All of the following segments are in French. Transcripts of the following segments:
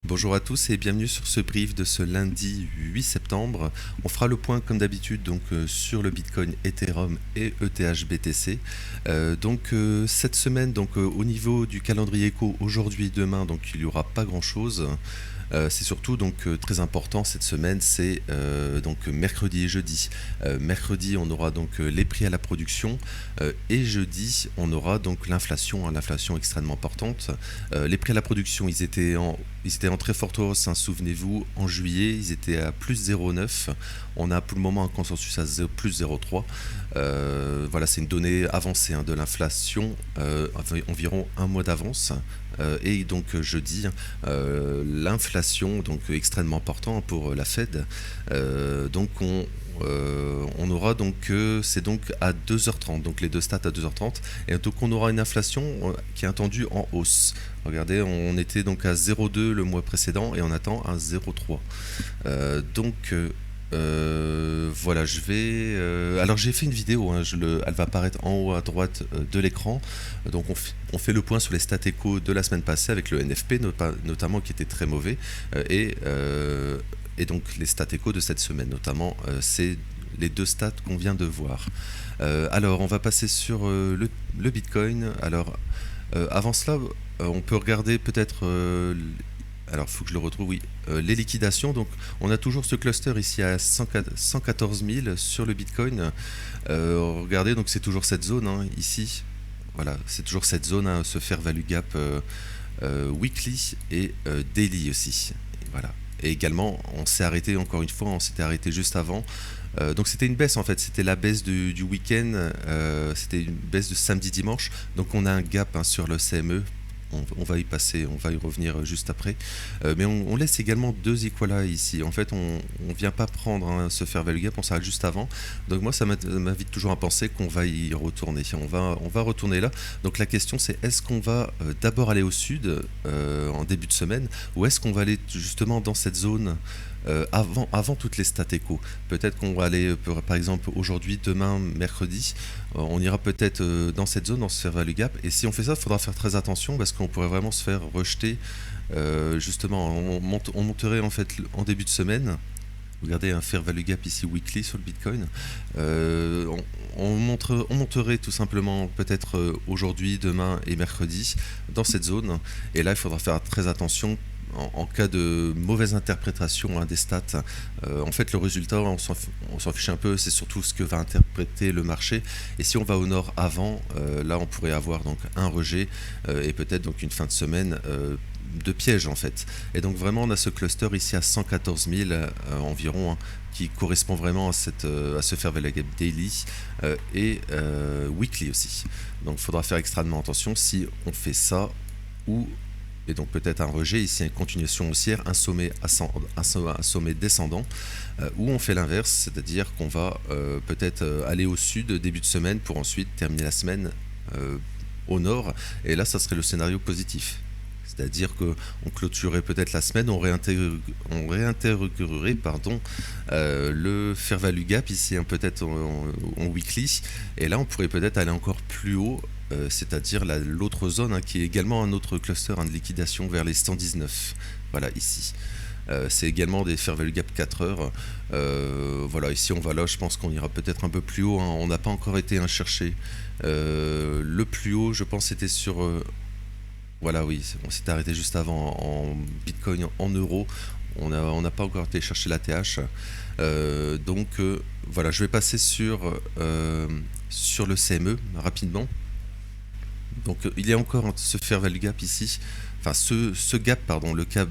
Bonjour à tous et bienvenue sur ce brief de ce lundi 8 septembre. On fera le point comme d'habitude sur le Bitcoin, Ethereum et ETH/BTC. Cette semaine au niveau du calendrier éco aujourd'hui et demain il n'y aura pas grand chose. C'est surtout très important cette semaine, c'est mercredi et jeudi. Mercredi on aura les prix à la production et jeudi on aura l'inflation, l'inflation extrêmement importante. Les prix à la production ils étaient en très forte hausse, hein, souvenez-vous, en juillet ils étaient à plus 0,9. On a pour le moment un consensus à plus 0,3. Voilà, c'est une donnée avancée, hein, de l'inflation, environ un mois d'avance. Et jeudi, l'inflation extrêmement important pour la Fed. On aura c'est à 2h30, donc les deux stats à 2h30, et donc on aura une inflation qui est attendue en hausse. Regardez, on était à 0,2 le mois précédent et on attend un 0,3. Voilà, alors j'ai fait une vidéo, hein, elle va apparaître en haut à droite de l'écran. On fait le point sur les stats éco de la semaine passée avec le NFP notamment qui était très mauvais, et donc les stats éco de cette semaine notamment, c'est les deux stats qu'on vient de voir. Alors on va passer sur le Bitcoin. Alors avant cela, on peut regarder peut-être alors, il faut que je le retrouve, oui. Les liquidations, on a toujours ce cluster ici à 114 000 sur le Bitcoin. Regardez, c'est toujours cette zone, hein, ici. Voilà, c'est toujours cette zone, hein, ce fair value gap weekly et daily aussi. Et voilà. Et également, on s'est arrêté, encore une fois, on s'était arrêté juste avant. C'était une baisse en fait, c'était la baisse du week-end, c'était une baisse de samedi-dimanche. Donc on a un gap, hein, sur le CME. On va y passer, on va y revenir juste après. Mais on laisse également deux equalia ici. En fait, on vient pas prendre, hein, ce fair value gap, on s'arrête juste avant. Donc moi, ça m'invite toujours à penser qu'on va y retourner. On va retourner là. Donc la question, c'est est-ce qu'on va d'abord aller au sud en début de semaine, ou est-ce qu'on va aller justement dans cette zone avant toutes les stats éco. Peut-être qu'on va aller, par exemple, aujourd'hui, demain, mercredi, on ira peut-être dans cette zone, dans ce fair value gap. Et si on fait ça, il faudra faire très attention parce qu'on pourrait vraiment se faire rejeter. Justement, on monterait en fait en début de semaine. Regardez un fair value gap ici weekly sur le Bitcoin. On monterait tout simplement peut-être aujourd'hui, demain et mercredi dans cette zone. Et là, il faudra faire très attention. En cas de mauvaise interprétation, hein, des stats, en fait le résultat on s'en fiche un peu, c'est surtout ce que va interpréter le marché. Et si on va au nord avant, là on pourrait avoir un rejet et peut-être une fin de semaine de piège en fait. Et donc vraiment on a ce cluster ici à 114 000 environ, hein, qui correspond vraiment à ce fair value gap daily et weekly aussi. Donc il faudra faire extrêmement attention si on fait ça, ou et donc peut-être un rejet, ici une continuation haussière, un sommet descendant, ou on fait l'inverse, c'est-à-dire qu'on va peut-être aller au sud début de semaine pour ensuite terminer la semaine au nord, et là ça serait le scénario positif. C'est-à-dire qu'on clôturerait peut-être la semaine, on réintégrerait le fair value gap ici, hein, peut-être en weekly, et là on pourrait peut-être aller encore plus haut, c'est-à-dire l'autre zone, hein, qui est également un autre cluster, hein, de liquidation vers les 119. Voilà, ici. C'est également des fair value gap 4 heures. Voilà, ici on va là, je pense qu'on ira peut-être un peu plus haut, hein. On n'a pas encore été chercher le plus haut, je pense c'était sur... voilà, oui, on s'était arrêté juste avant en Bitcoin, en euros. On n'a pas encore été chercher la TH. Voilà, je vais passer sur le CME rapidement. Il y a encore ce fair value gap ici, enfin ce gap, pardon, le gap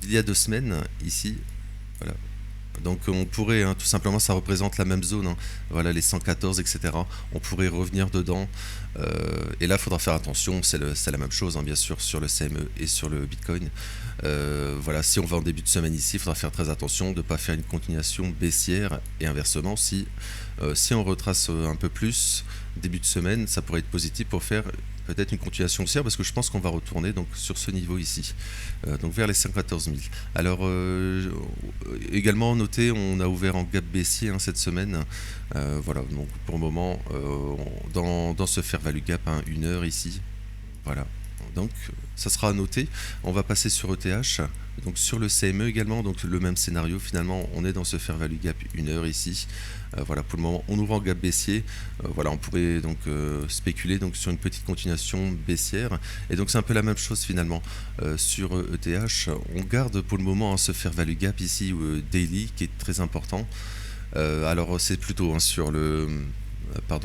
d'il y a 2 semaines ici. Voilà. Donc on pourrait, hein, tout simplement, ça représente la même zone, hein. Voilà, les 114, etc. On pourrait revenir dedans. Et là, il faudra faire attention, c'est la même chose, hein, bien sûr, sur le CME et sur le Bitcoin. Voilà, si on va en début de semaine ici, il faudra faire très attention de ne pas faire une continuation baissière, et inversement, si on retrace un peu plus, début de semaine, ça pourrait être positif pour faire peut-être une continuation haussière, parce que je pense qu'on va retourner sur ce niveau ici, vers les 114 000. Alors également notez, on a ouvert en gap baissier, hein, cette semaine. Voilà, donc pour le moment, dans ce fair value gap, hein, 1 heure ici, voilà, Donc ça sera à noter. On va passer sur ETH, donc sur le CME également, donc le même scénario finalement, on est dans ce fair value gap 1 heure ici. Voilà, pour le moment on ouvre en gap baissier. Voilà, on pourrait donc spéculer donc sur une petite continuation baissière, et donc c'est un peu la même chose finalement sur ETH. On garde pour le moment ce fair value gap ici daily qui est très important. Alors c'est plutôt sur le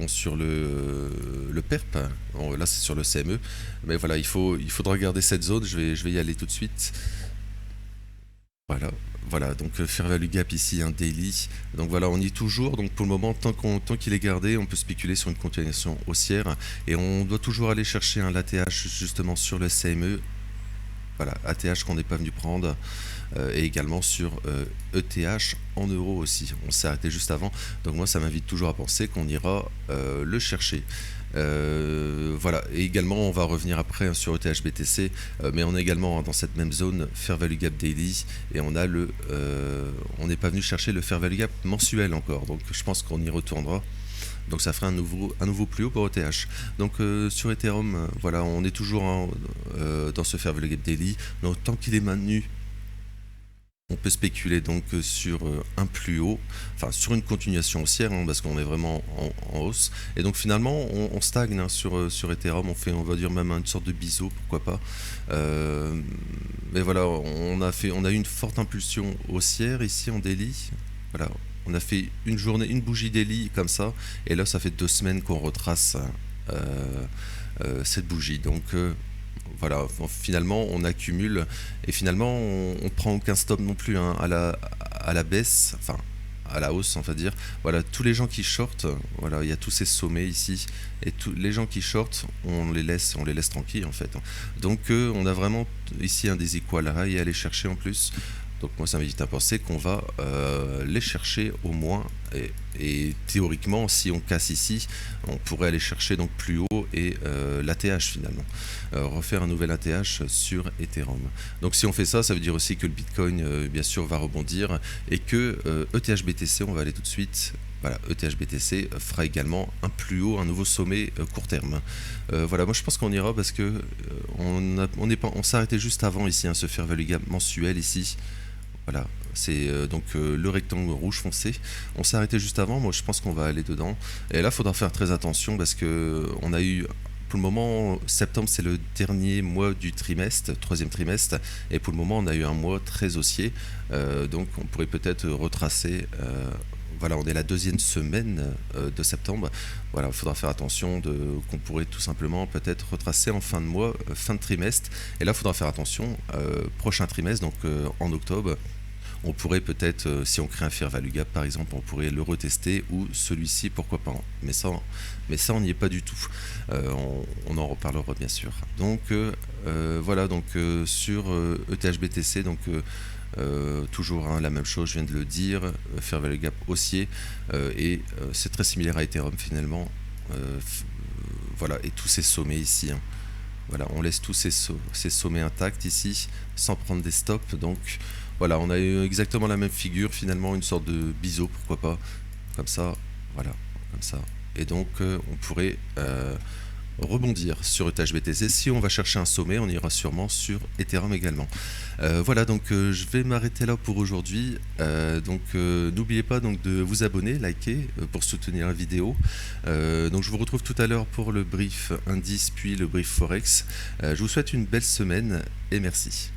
sur le PERP. Bon, là c'est sur le CME, mais voilà, il faudra garder cette zone. Je vais y aller tout de suite. Voilà, donc fair value gap ici, un daily. Donc voilà, on y est toujours. Donc pour le moment, tant qu'il est gardé, on peut spéculer sur une continuation haussière, et on doit toujours aller chercher un ATH justement sur le CME. Voilà, ATH qu'on n'est pas venu prendre, et également sur ETH en euros aussi. On s'est arrêté juste avant, donc moi ça m'invite toujours à penser qu'on ira le chercher. Voilà, et également on va revenir après sur ETH BTC, mais on est également dans cette même zone fair value gap daily, et on a on n'est pas venu chercher le fair value gap mensuel encore, donc je pense qu'on y retournera. Donc ça ferait un nouveau plus haut pour ETH. Donc sur Ethereum, voilà, on est toujours dans ce fair value gap daily. Donc tant qu'il est maintenu, on peut spéculer donc sur un plus haut, enfin sur une continuation haussière, parce qu'on est vraiment en hausse. Et donc finalement on stagne sur Ethereum, on va dire même une sorte de biseau, pourquoi pas. Mais voilà, on a eu une forte impulsion haussière ici en daily. Voilà, on a fait une bougie daily comme ça, et là ça fait 2 semaines qu'on retrace cette bougie. Donc voilà, finalement on accumule, et finalement on prend aucun stop non plus à la baisse, enfin à la hausse on va dire. Voilà, tous les gens qui shortent, voilà, il y a tous ces sommets ici, et tous les gens qui shortent, on les laisse tranquilles en fait. Donc on a vraiment ici un des equal high à aller chercher en plus. Donc moi ça m'invite à penser qu'on va les chercher au moins, et théoriquement si on casse ici, on pourrait aller chercher donc plus haut, et l'ATH finalement, refaire un nouvel ATH sur Ethereum. Donc si on fait ça, ça veut dire aussi que le Bitcoin bien sûr va rebondir, et que ETH BTC, on va aller tout de suite. Voilà, ETH BTC fera également un plus haut, un nouveau sommet court terme. Voilà, moi je pense qu'on ira, parce que on s'est arrêté juste avant ici, ce fair value gap mensuel ici. Voilà, c'est donc le rectangle rouge foncé. On s'est arrêté juste avant, moi je pense qu'on va aller dedans. Et là, il faudra faire très attention, parce que on a eu, pour le moment, septembre c'est le dernier mois du trimestre, troisième trimestre, et pour le moment on a eu un mois très haussier. Donc on pourrait peut-être retracer. Voilà, on est la 2e semaine de septembre. Voilà, il faudra faire attention qu'on pourrait tout simplement peut-être retracer en fin de mois, fin de trimestre. Et là, il faudra faire attention, prochain trimestre, donc en octobre. On pourrait peut-être, si on crée un fair value gap par exemple, on pourrait le retester, ou celui-ci, pourquoi pas. Mais ça on n'y est pas du tout. On en reparlera bien sûr. Donc voilà, donc sur ETH BTC, donc toujours la même chose, je viens de le dire, fair value gap haussier, et c'est très similaire à Ethereum finalement. Voilà, et tous ces sommets ici. Voilà, on laisse tous ces sommets intacts ici, sans prendre des stops. Donc voilà, on a eu exactement la même figure finalement, une sorte de biseau, pourquoi pas, comme ça, voilà, comme ça. Et donc on pourrait rebondir sur ETH BTC. Si on va chercher un sommet, on ira sûrement sur Ethereum également. Voilà, donc je vais m'arrêter là pour aujourd'hui. Donc n'oubliez pas donc de vous abonner, liker pour soutenir la vidéo. Donc je vous retrouve tout à l'heure pour le brief indice, puis le brief forex. Je vous souhaite une belle semaine, et merci.